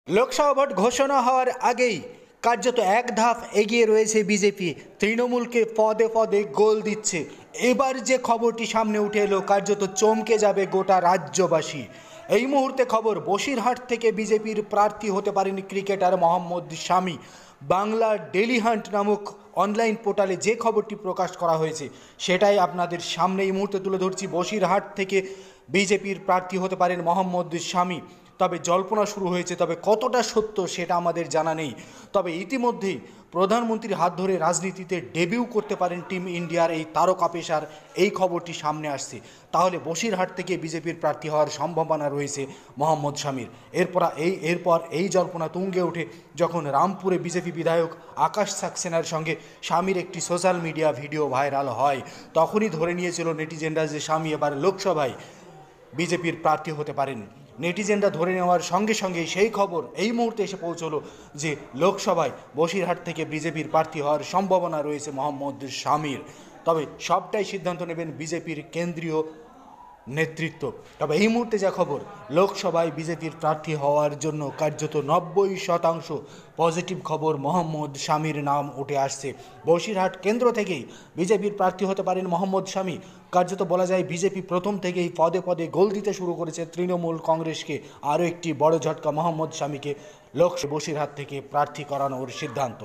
Lok Sabha vote ঘোষণা হওয়ার আগেই কার্যত এক ধাপ এগিয়ে রয়েছে বিজেপি। তৃণমূলকে পদে পদে গোল দিচ্ছে। এবার যে খবরটি সামনে উঠে এলো, কার্যত চমকে যাবে গোটা রাজ্যবাসী। এই মুহূর্তে খবর, বসিরহাট থেকে বিজেপির প্রার্থী হতে পারেন ক্রিকেটার মোহাম্মদ শামি। বাংলা ডেলি হান্ট নামক অনলাইন পোর্টালে যে খবরটি প্রকাশ করা হয়েছে সেটাই আপনাদের সামনে এই মুহূর্তে তুলে ধরছি। বসিরহাট থেকে বিজেপির প্রার্থী হতে পারেন মোহাম্মদ শামি। তবে জল্পনা শুরু হয়েছে, তবে কতটা সত্য সেটা আমাদের জানা নেই। তবে ইতিমধ্যেই প্রধানমন্ত্রীর হাত ধরে রাজনীতিতে ডেবিউ করতে পারেন টিম ইন্ডিয়ার এই তারকা পেসার, এই খবরটি সামনে আসছে। তাহলে বসিরহাট থেকে বিজেপির প্রার্থী হওয়ার সম্ভাবনা রয়েছে মোহাম্মদ শামির। এরপর এই জল্পনা তুঙ্গে ওঠে যখন রামপুরে বিজেপি বিধায়ক আকাশ সাক্সেনার সঙ্গে শামির একটি সোশ্যাল মিডিয়া ভিডিও ভাইরাল হয়। তখনই ধরে নিয়েছিল নেটিজেনরা যে শামি এবার লোকসভায় বিজেপির প্রার্থী হতে পারেন। নেটিজেনরা ধরে নেওয়ার সঙ্গে সঙ্গেই সেই খবর এই মুহূর্তে এসে পৌঁছলো যে লোকসভায় বসিরহাট থেকে বিজেপির প্রার্থী হওয়ার সম্ভাবনা রয়েছে মোহাম্মদ শামির। তবে সবটাই সিদ্ধান্ত নেবেন বিজেপির কেন্দ্রীয় নেতৃত্ব। তবে এই মুহূর্তে যা খবর, লোকসভায় বিজেপির প্রার্থী হওয়ার জন্য কার্যত 90% পজিটিভ খবর, মোহাম্মদ শামির নাম উঠে আসছে। বসিরহাট কেন্দ্র থেকেই বিজেপির প্রার্থী হতে পারেন মোহাম্মদ শামি। কার্যত বলা যায় বিজেপি প্রথম থেকেই পদে পদে গোল দিতে শুরু করেছে তৃণমূল কংগ্রেসকে। আরও একটি বড় ঝটকা, মোহাম্মদ শামিকে বসিরহাট থেকে প্রার্থী করানোর সিদ্ধান্ত।